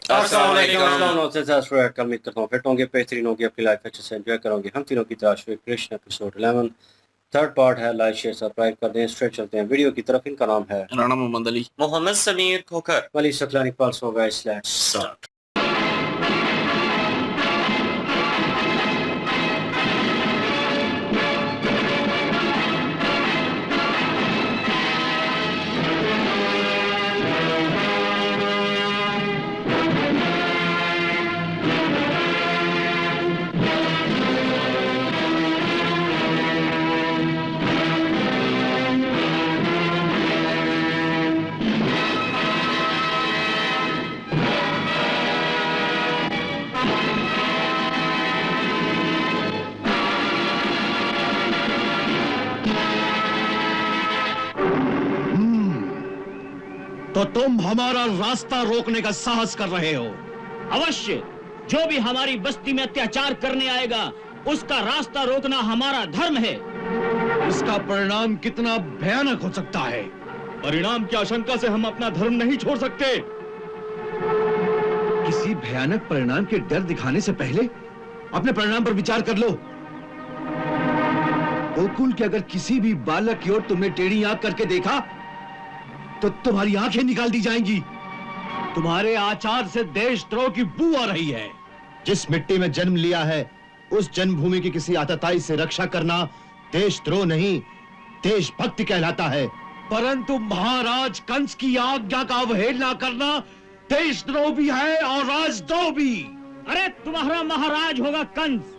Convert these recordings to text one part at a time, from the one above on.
अस्सलाम वालेकुम। कल उम्मीद करता हूँ फिट होंगे, बेहतरीन होंगे, अपनी लाइफ अच्छे से एंजॉय करोगे। हम तीनों की तलाश में क्रिएशन एपिसोड 11 थर्ड पार्ट है। लाइक शेयर सब्सक्राइब कर दें। स्ट्रेट चलते हैं वीडियो की तरफ। इनका नाम है राणा मोहम्मद अली, मोहम्मद समीर खोखर, वली सकलानी पल्स होगा। इसलिए स्टार्ट। तो तुम हमारा रास्ता रोकने का साहस कर रहे हो। अवश्य, जो भी हमारी बस्ती में अत्याचार करने आएगा उसका रास्ता रोकना हमारा धर्म है। इसका परिणाम कितना भयानक हो सकता है? परिणाम की आशंका से हम अपना धर्म नहीं छोड़ सकते। किसी भयानक परिणाम के डर दिखाने से पहले अपने परिणाम पर विचार कर लो। गोकुल के अगर किसी भी बालक की ओर तुमने टेढ़ी आंख करके देखा तो तुम्हारी आंखें निकाल दी जाएंगी। तुम्हारे आचार से देशद्रोह की बू आ रही है। जिस मिट्टी में जन्म लिया है उस जन्मभूमि की किसी आतताई से रक्षा करना देशद्रोह नहीं, देशभक्ति कहलाता है। परंतु महाराज कंस की आज्ञा का अवहेलना करना देशद्रोह भी है और राजद्रोह भी। अरे तुम्हारा महाराज होगा कंस,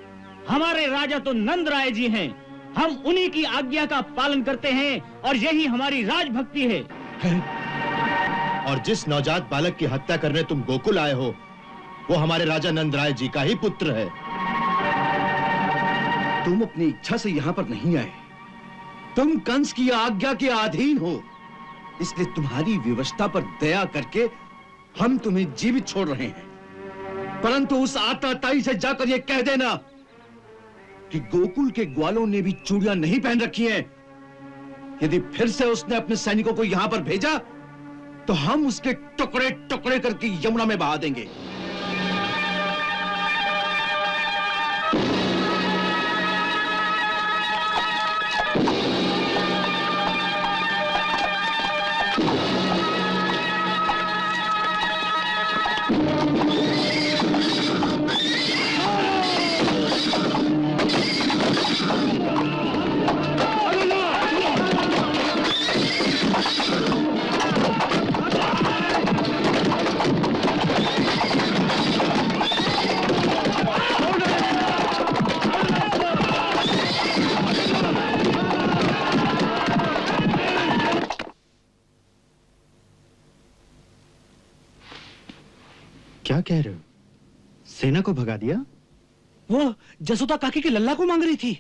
हमारे राजा तो नंद राय जी हैं। हम उन्हीं की आज्ञा का पालन करते हैं और यही हमारी राजभक्ति है। और जिस नवजात बालक की हत्या करने तुम गोकुल आए हो वो हमारे राजा नंदराय जी का ही पुत्र है। तुम अपनी इच्छा से यहां पर नहीं आए, तुम कंस की आज्ञा के अधीन हो। इसलिए तुम्हारी विवशता पर दया करके हम तुम्हें जीवित छोड़ रहे हैं। परंतु उस आतताई से जाकर यह कह देना कि गोकुल के ग्वालों ने भी चूड़ियां नहीं पहन रखी हैं। यदि फिर से उसने अपने सैनिकों को यहां पर भेजा तो हम उसके टुकड़े टुकड़े करके यमुना में बहा देंगे। क्या कह रहे हो? सेना को भगा दिया? वो जसोदा काकी की लल्ला को मांग रही थी।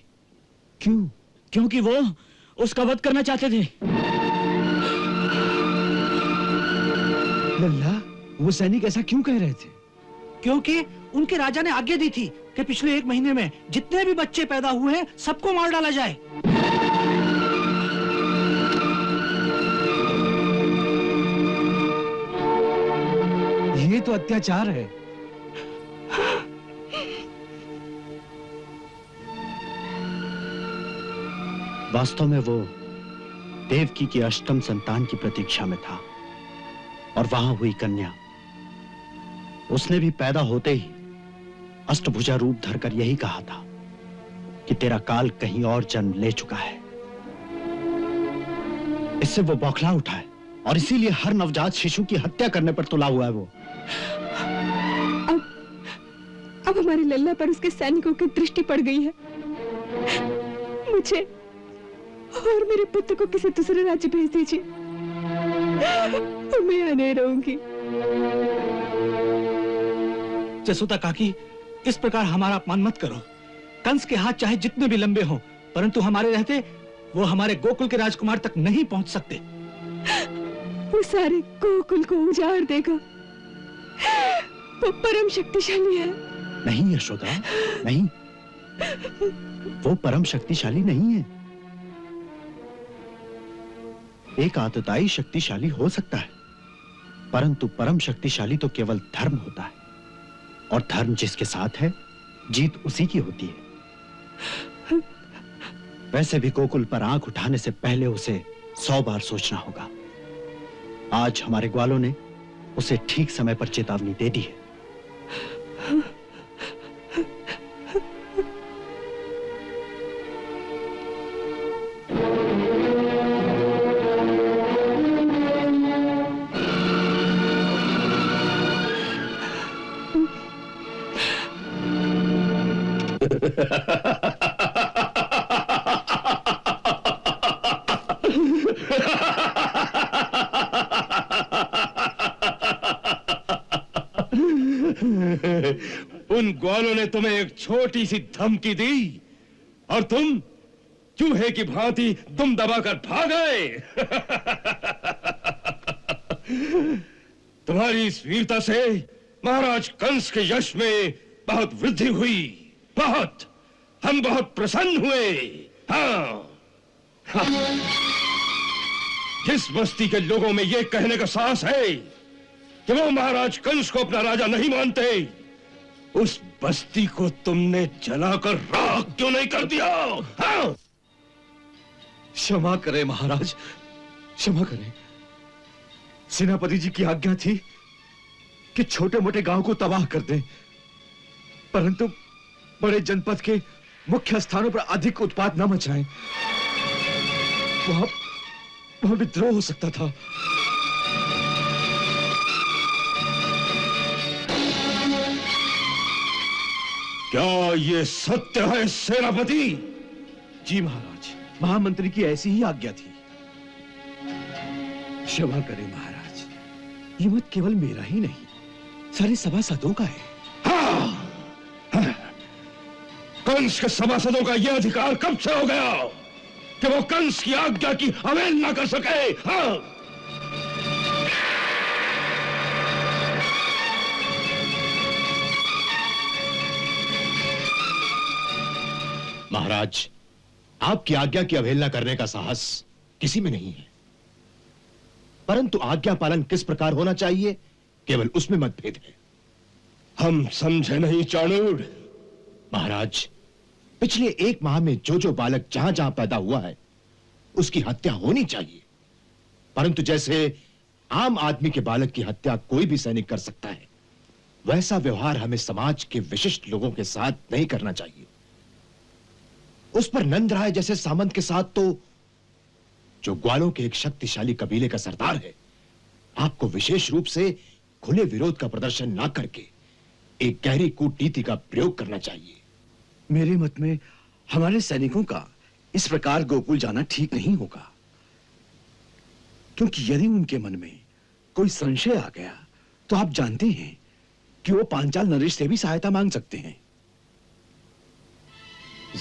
क्यों? क्योंकि वो उसका वध करना चाहते थे। लल्ला, वो सैनिक ऐसा क्यों कह रहे थे? क्योंकि उनके राजा ने आज्ञा दी थी कि पिछले 1 महीने में जितने भी बच्चे पैदा हुए हैं सबको मार डाला जाए। ये तो अत्याचार है। वास्तव में वो देवकी की अष्टम संतान की प्रतीक्षा में था और वहां हुई कन्या, उसने भी पैदा होते ही अष्टभुजा रूप धरकर यही कहा था कि तेरा काल कहीं और जन्म ले चुका है। इससे वो बौखला उठा है और इसीलिए हर नवजात शिशु की हत्या करने पर तुला हुआ है वो। अब हमारे लल्ला पर उसके सैनिकों की दृष्टि पड़ गई है। मुझे और मेरे पुत्र को किसी दूसरे राज्य भेज दीजिए, मैं यहाँ नहीं रहूंगी। जसोदा काकी, इस प्रकार हमारा अपमान मत करो। कंस के हाथ चाहे जितने भी लंबे हों, परंतु हमारे रहते वो हमारे गोकुल के राजकुमार तक नहीं पहुंच सकते। वो सारे गोकुल को उजाड़ देगा। वो परम शक्तिशाली है। नहीं यशोदा, नहीं, वो परम शक्तिशाली नहीं है। एक आतताई शक्तिशाली हो सकता है, परंतु परम शक्तिशाली तो केवल धर्म होता है, और धर्म जिसके साथ है, जीत उसी की होती है। वैसे भी गोकुल पर आंख उठाने से पहले उसे 100 बार सोचना होगा। आज हमारे ग्वालों ने उसे ठीक समय पर चेतावनी दे दी है। उन ग्वालों ने तुम्हें एक छोटी सी धमकी दी और तुम चूहे की भांति दुम दबाकर भाग गए। तुम्हारी इस वीरता से महाराज कंस के यश में बहुत वृद्धि हुई, बहुत। हम बहुत प्रसन्न हुए। हाँ, जिस बस्ती के लोगों में यह कहने का साहस है कि वो महाराज कंस को अपना राजा नहीं मानते, उस बस्ती को तुमने जलाकर राख क्यों नहीं कर दिया? हाँ? क्षमा करें महाराज, क्षमा करें। सेनापति जी की आज्ञा थी कि छोटे मोटे गांव को तबाह कर दें, परंतु बड़े जनपद के मुख्य स्थानों पर अधिक उत्पात न मचाएं। वहां विद्रोह हो सकता था। क्या ये सत्य है सेनापति? जी महाराज, महामंत्री की ऐसी ही आज्ञा थी। क्षमा करें महाराज, ये मत केवल मेरा ही नहीं, सारे सभासदों का है। हाँ, कंस के सभासदों का यह अधिकार कब से हो गया कि वो कंस की आज्ञा की अवहेलना कर सके? हाँ? महाराज, आपकी आज्ञा की अवहेलना करने का साहस किसी में नहीं है, परंतु आज्ञा पालन किस प्रकार होना चाहिए, केवल उसमें मतभेद है। हम समझे नहीं चाणूर। महाराज, पिछले 1 माह में जो बालक जहां जहां पैदा हुआ है, उसकी हत्या होनी चाहिए, परंतु जैसे आम आदमी के बालक की हत्या कोई भी सैनिक कर सकता है, वैसा व्यवहार हमें समाज के विशिष्ट लोगों के साथ नहीं करना चाहिए। उस पर नंदराय जैसे सामंत के साथ तो, जो ग्वालों के एक शक्तिशाली कबीले का सरदार है, आपको विशेष रूप से खुले विरोध का प्रदर्शन ना करके एक गहरी कूटनीति का प्रयोग करना चाहिए। मेरे मत में हमारे सैनिकों का इस प्रकार गोकुल जाना ठीक नहीं होगा, क्योंकि यदि उनके मन में कोई संशय आ गया तो आप जानते हैं कि वो पांचाल नरेश से भी सहायता मांग सकते हैं।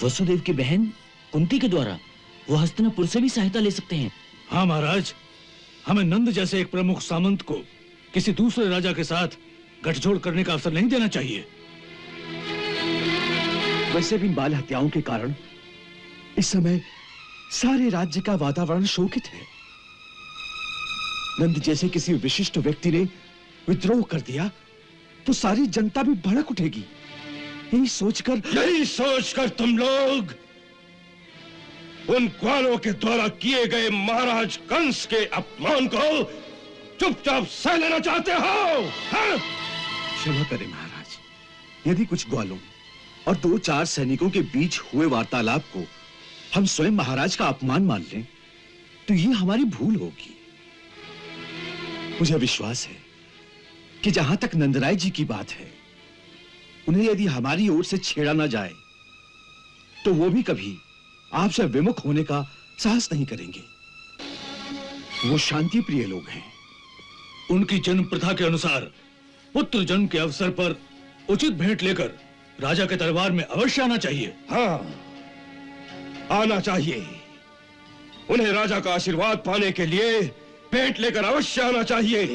वसुदेव की बहन कुंती के द्वारा वो हस्तिनापुर से भी सहायता ले सकते हैं। हाँ महाराज, हमें नंद जैसे एक प्रमुख सामंत को किसी दूसरे राजा के साथ गठजोड़ करने का अवसर नहीं देना चाहिए। वैसे भी बाल हत्याओं के कारण इस समय सारे राज्य का वातावरण शोकित है। नंद जैसे किसी विशिष्ट व्यक्ति ने विद्रोह कर दिया तो सारी जनता भी भड़क उठेगी। यही सोचकर तुम लोग उन ग्वालों के द्वारा किए गए महाराज कंस के अपमान को चुपचाप सह लेना चाहते हो? हाँ? क्षमा करें महाराज, यदि कुछ ग्वालों और 2-4 सैनिकों के बीच हुए वार्तालाप को हम स्वयं महाराज का अपमान मान लें तो ये हमारी भूल होगी। मुझे विश्वास है कि जहां तक नंदराय जी की बात है, उन्हें यदि हमारी ओर से छेड़ा ना जाए तो वो भी कभी आपसे विमुख होने का साहस नहीं करेंगे। वो शांति प्रिय लोग हैं। उनकी जन्म प्रथा के अनुसार पुत्र जन्म के अवसर पर उचित भेंट लेकर राजा के दरबार में अवश्य आना चाहिए। हाँ, आना चाहिए। उन्हें राजा का आशीर्वाद पाने के लिए भेंट लेकर अवश्य आना चाहिए।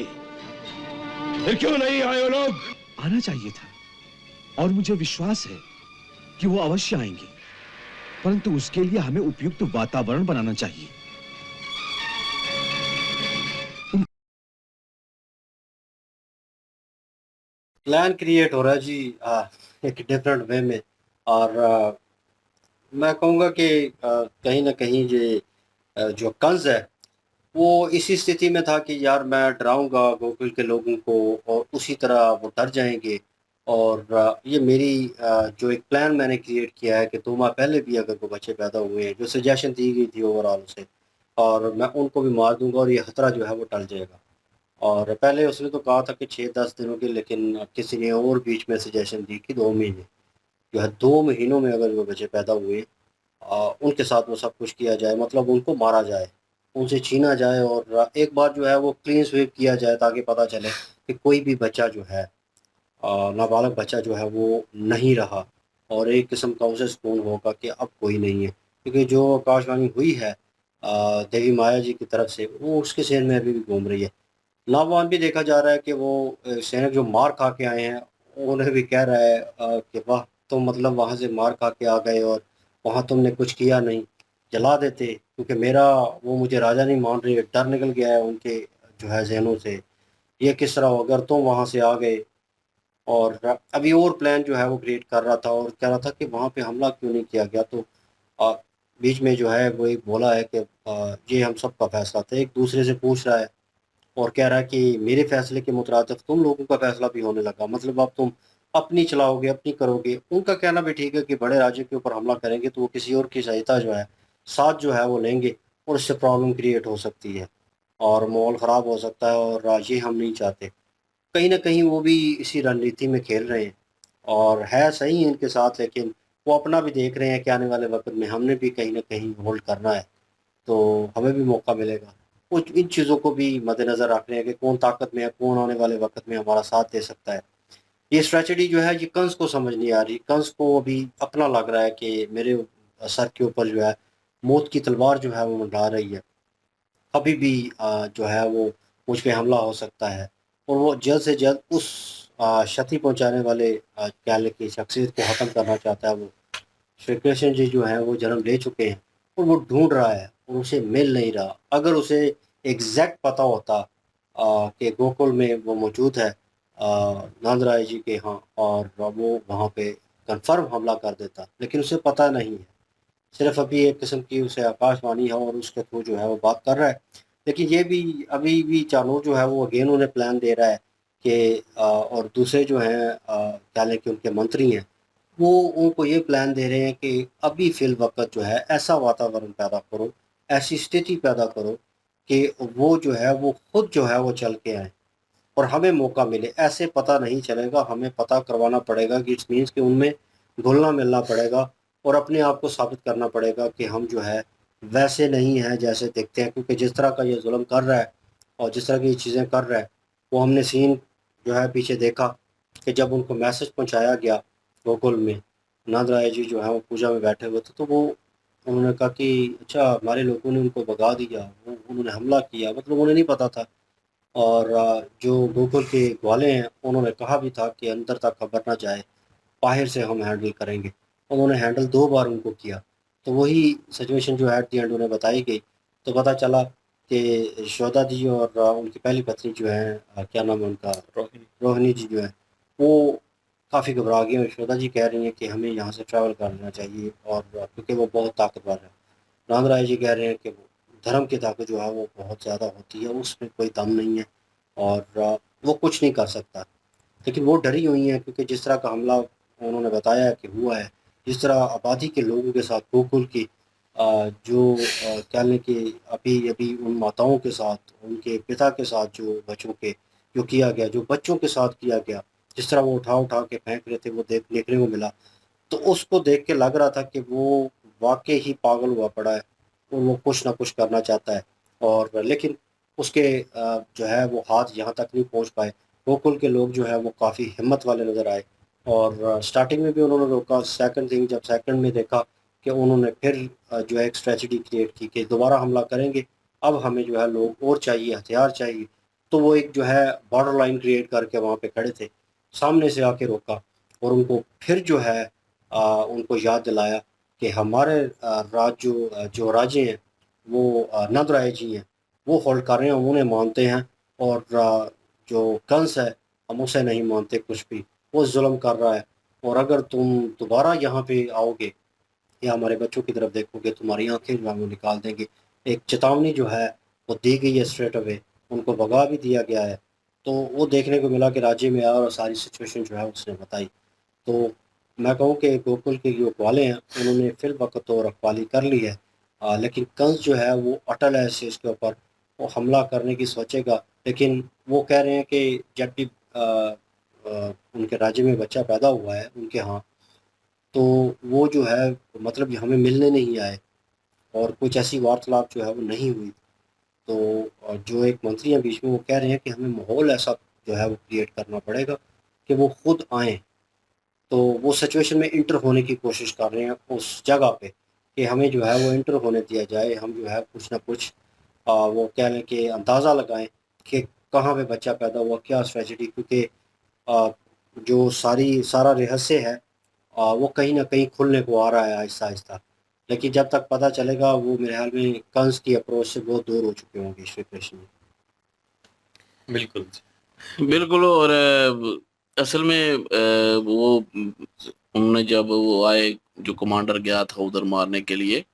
फिर क्यों नहीं आए लोग? आना चाहिए था और मुझे विश्वास है कि वो अवश्य आएंगे, परंतु उसके लिए हमें उपयुक्त वातावरण बनाना चाहिए। प्लान क्रिएट हो रहा है जी, एक डिफरेंट वे में। और मैं कहूँगा कि कहीं न कहीं ये जो कंज़ है वो इसी स्थिति में था कि यार मैं डराऊँगा गोकुल के लोगों को और उसी तरह वो डर जाएँगे। और ये मेरी जो एक प्लान मैंने क्रिएट किया है कि 2 माह पहले भी अगर वो बच्चे पैदा हुए हैं, जो सजेशन दी गई थी ओवरऑल उसे, और मैं उनको भी मार दूँगा और ये खतरा जो है वो टल जाएगा। और पहले उसने तो कहा था कि 6-10 दिनों के, लेकिन किसी ने और बीच में सजेशन दी कि 2 महीने। जो है 2 महीनों में अगर वो बच्चे पैदा हुए, उनके साथ वो सब कुछ किया जाए, मतलब उनको मारा जाए, उनसे छीना जाए और एक बार जो है वो क्लीन स्वीप किया जाए ताकि पता चले कि कोई भी बच्चा जो है, नाबालग बच्चा जो है वो नहीं रहा। और एक किस्म का उसे सुकून होगा कि अब कोई नहीं है। क्योंकि जो आकाशवाणी हुई है देवी माया जी की तरफ से, वो उसके ज़हन में अभी भी घूम रही है। लावान भी देखा जा रहा है कि वो सैनिक जो मार खा के आए हैं, उन्हें भी कह रहा है कि वाह, तुम मतलब वहाँ से मार खा के आ गए और वहाँ तुमने कुछ किया नहीं, जला देते, क्योंकि मेरा वो मुझे राजा नहीं मान रही है, डर निकल गया है उनके जो है ज़हनों से। ये किस तरह हो, अगर तुम वहाँ से आ गए। और अभी और प्लान जो है वो क्रिएट कर रहा था और कह रहा था कि वहाँ पे हमला क्यों नहीं किया गया। तो अ, बीच में जो है वो एक बोला है कि ये हम सबका फैसला था, एक दूसरे से पूछ रहा है और कह रहा है कि मेरे फैसले के मुताबिक तुम लोगों का फैसला भी होने लगा, मतलब अब तुम अपनी चलाओगे, अपनी करोगे। उनका कहना भी ठीक है कि बड़े राज्य के ऊपर हमला करेंगे तो वो किसी और की सहायता जो है, साथ जो है वो लेंगे और इससे प्रॉब्लम क्रिएट हो सकती है और माहौल ख़राब हो सकता है और ये हम नहीं चाहते। कहीं न कहीं वो भी इसी रणनीति में खेल रहे हैं और है सही है इनके साथ, लेकिन वो अपना भी देख रहे हैं कि आने वाले वक़्त में हमने भी कहीं न कहीं होल्ड करना है, तो हमें भी मौका मिलेगा। कुछ इन चीज़ों को भी मद्देनज़र रख रहे हैं कि कौन ताकत में है, कौन आने वाले वक़्त में हमारा साथ दे सकता है। ये स्ट्रैटेजी जो है ये कंस को समझ नहीं आ रही। कंस को अभी अपना लग रहा है कि मेरे सर के ऊपर जो है मौत की तलवार जो है वो मंडरा रही है। कभी भी जो है वो मुझ पे हमला हो सकता है और वो जल्द से जल्द उस क्षति पहुँचाने वाले कह लें कि शख्सियत को ख़त्म करना चाहता है वो। श्री कृष्ण जी जो हैं वो जन्म ले चुके हैं और वो ढूँढ रहा है और उसे मिल नहीं रहा। अगर उसे एग्ज़ैक्ट पता होता कि गोकुल में वो मौजूद है नंद राय जी के यहाँ, और वो वहाँ पे कन्फ़र्म हमला कर देता, लेकिन उसे पता नहीं है। सिर्फ़ अभी एक किस्म की उसे आकाशवाणी है और उसके थ्रू जो है वो बात कर रहा है। लेकिन ये भी अभी भी चानूर जो है वो अगेन उन्हें प्लान दे रहा है कि और दूसरे जो हैं कह लें कि उनके मंत्री हैं, वो उनको ये प्लान दे रहे हैं कि अभी फ़िल वक़्त जो है ऐसा वातावरण पैदा करो, ऐसी स्थिति पैदा करो कि वो जो है वो खुद जो है वो चल के आएँ और हमें मौका मिले। ऐसे पता नहीं चलेगा, हमें पता करवाना पड़ेगा कि इट्स मीन्स कि उनमें घुलना-मिलना पड़ेगा और अपने आप को साबित करना पड़ेगा कि हम जो है वैसे नहीं हैं जैसे दिखते हैं। क्योंकि जिस तरह का ये ज़ुल्म कर रहा है और जिस तरह की ये चीज़ें कर रहा है, वो हमने सीन जो है पीछे देखा कि जब उनको मैसेज पहुँचाया गया गोकुल में, नंद राय जी जो हैं वो पूजा में बैठे हुए थे, तो वो उन्होंने कहा कि अच्छा हमारे लोगों ने उनको भगा दिया, वो उन्होंने हमला किया, मतलब उन्हें नहीं पता था। और जो गोकुल के ग्वाले हैं उन्होंने कहा भी था कि अंदर तक खबर ना जाए, बाहर से हम हैंडल करेंगे। उन्होंने हैंडल 2 बार उनको किया। तो वही सिचुएशन जो है एट द एंड उन्हें बताई गई। तो पता चला कि यशोदा जी और उनकी पहली पत्नी जो हैं क्या नाम है उनका? रोहिणी जी जो हैं, वो काफ़ी घबरा गई हैं। यशोदा जी कह रही हैं कि हमें यहाँ से ट्रैवल कर लेना चाहिए और क्योंकि वो बहुत ताकतवर है। राम राय जी कह रहे हैं कि वो धर्म की ताकत जो है वो बहुत ज़्यादा होती है, उसमें कोई दम नहीं है और वो कुछ नहीं कर सकता। लेकिन वो डरी हुई हैं क्योंकि जिस तरह का हमला उन्होंने बताया है कि हुआ है, जिस तरह आबादी के लोगों के साथ गोकुल की जो कह लें कि अभी-अभी उन माताओं के साथ, उनके पिता के साथ जो बच्चों के जो किया गया, जो बच्चों के साथ किया गया, जिस तरह वो उठा-उठा के फेंक रहे थे, वो देखने को मिला। तो उसको देख के लग रहा था कि वो वाक़ई ही पागल हुआ पड़ा है और वो कुछ ना कुछ करना चाहता है। और लेकिन उसके जो है वो हाथ यहाँ तक नहीं पहुँच पाए। गोकुल के लोग जो है वो काफ़ी हिम्मत वाले नज़र आए और स्टार्टिंग में भी उन्होंने रोका, सेकंड थिंग जब सेकंड में देखा कि उन्होंने फिर जो है एक स्ट्रैटेजी क्रिएट की कि दोबारा हमला करेंगे, अब हमें जो है लोग और चाहिए, हथियार चाहिए। तो वो एक जो है बॉर्डर लाइन क्रिएट करके वहाँ पे खड़े थे, सामने से आके रोका और उनको फिर जो है उनको याद दिलाया कि हमारे जो राजे हैं वो नंद राय जी हैं, वो होल्ड कर रहे हैं, हम उन्हें मानते हैं और जो कंस है हम उसे नहीं मानते कुछ भी, वो जुल्म कर रहा है। और अगर तुम दोबारा यहाँ पे आओगे या हमारे बच्चों की तरफ देखोगे, तुम्हारी आंखें जो है वो निकाल देंगे। एक चेतावनी जो है वो दी गई है स्ट्रेट अवे, उनको भगा भी दिया गया है। तो वो देखने को मिला कि राज्य में आया और सारी सिचुएशन जो है उसने बताई। तो मैं कहूँ कि गोकुल के जो ग्वाले हैं उन्होंने फिल वक्त तो रखवाली कर ली है, लेकिन कंस जो है वो अटल है इस चीज़ के ऊपर, वो हमला करने की सोचेगा। लेकिन वो कह रहे हैं कि जब भी उनके राज्य में बच्चा पैदा हुआ है उनके यहाँ, तो वो जो है मतलब हमें मिलने नहीं आए और कुछ ऐसी वार्तालाप जो है वो नहीं हुई। तो जो एक मंत्री हैं बीच में, वो कह रहे हैं कि हमें माहौल ऐसा जो है वो क्रिएट करना पड़ेगा कि वो खुद आएँ। तो वो सिचुएशन में इंटर होने की कोशिश कर रहे हैं उस जगह पे कि हमें जो है वो इंटर होने दिया जाए, हम जो है कुछ ना कुछ वो कह लें कि अंदाज़ा लगाएं कि कहाँ पे बच्चा पैदा हुआ, क्या स्ट्रेटजी, क्योंकि अ, जो सारा रहस्य है वो कहीं ना कहीं खुलने को आ रहा है आहिस्ता आहिस्ता। लेकिन जब तक पता चलेगा, वो मेरे ख्याल में कंस की अप्रोच से बहुत दूर हो चुके होंगे इस प्रिपरेशन में। बिल्कुल। बिल्कुल। और असल में वो उन्होंने जब वो आए, जो कमांडर गया था उधर मारने के लिए,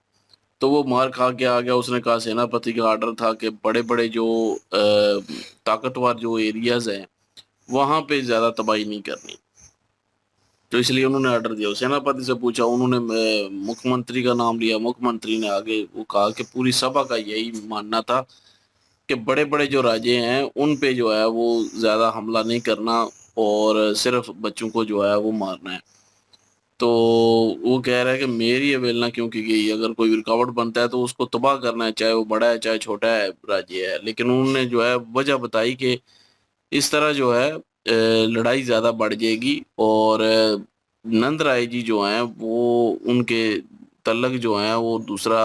तो वो मार खा के आ गया। उसने कहा सेनापति का आर्डर था कि बड़े बड़े जो ताकतवर जो एरियाज हैं वहां पे ज्यादा तबाही नहीं करनी, तो इसलिए उन्होंने ऑर्डर दिया। सेनापति से पूछा, उन्होंने मुख्यमंत्री का नाम लिया। मुख्यमंत्री ने आगे वो कहा कि पूरी सभा का यही मानना था कि बड़े बड़े जो राजे हैं उन पे जो है वो ज्यादा हमला नहीं करना और सिर्फ बच्चों को जो है वो मारना है। तो वो कह रहा है कि मेरी अवहेलना क्यों की गई, अगर कोई रुकावट बनता है तो उसको तबाह करना है, चाहे वो बड़ा है चाहे छोटा है राज्य है। लेकिन उन्होंने जो है वजह बताई कि इस तरह जो है लड़ाई ज्यादा बढ़ जाएगी और नंद राय जी जो हैं वो उनके तल्लक जो हैं वो दूसरा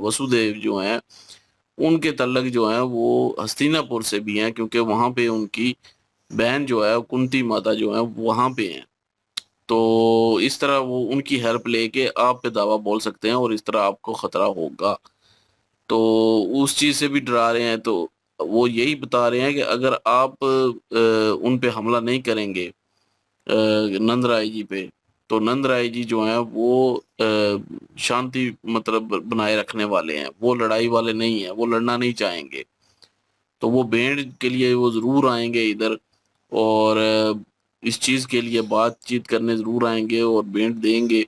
वसुदेव जो हैं उनके तल्लक जो हैं वो हस्तिनापुर से भी हैं, क्योंकि वहां पे उनकी बहन जो है कुंती माता जो है वहां पे हैं। तो इस तरह वो उनकी हेल्प लेके आप पे दावा बोल सकते हैं और इस तरह आपको खतरा होगा। तो उस चीज से भी डरा रहे हैं। तो वो यही बता रहे हैं कि अगर आप उन पे हमला नहीं करेंगे नंद राय जी पे, तो नंद राय जी जो हैं वो शांति मतलब बनाए रखने वाले हैं, वो लड़ाई वाले नहीं है, वो लड़ना नहीं चाहेंगे। तो वो भेड़ के लिए वो जरूर आएंगे इधर और इस चीज के लिए बातचीत करने जरूर आएंगे और भेंट देंगे।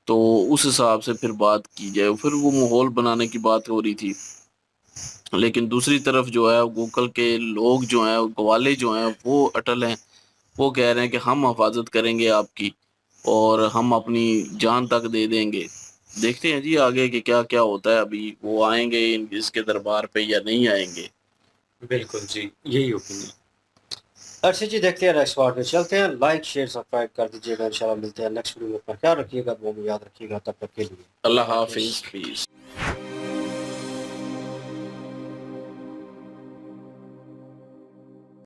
तो उस हिसाब से फिर बात की जाए, फिर वो माहौल बनाने की बात हो रही थी। लेकिन दूसरी तरफ जो है गोकल के लोग जो हैं, ग्वाले जो हैं वो अटल हैं। वो कह रहे हैं कि हम हिफाजत करेंगे आपकी और हम अपनी जान तक दे देंगे। देखते हैं जी आगे कि क्या क्या होता है। अभी वो आएंगे इसके दरबार पे या नहीं आएंगे। बिल्कुल जी, यही ओपिनियन। अच्छा जी, देखते हैं नेक्स्ट पार्ट में, चलते हैं। लाइक शेयर सब्सक्राइब कर दीजिएगा। इंशाल्लाह मिलते हैं नेक्स्ट वीडियो में। अपना ख्याल रखिएगा, वो याद रखिएगा। तब तक के लिए अल्लाह अल्लाह हाफिज़। हाफिज, पीस।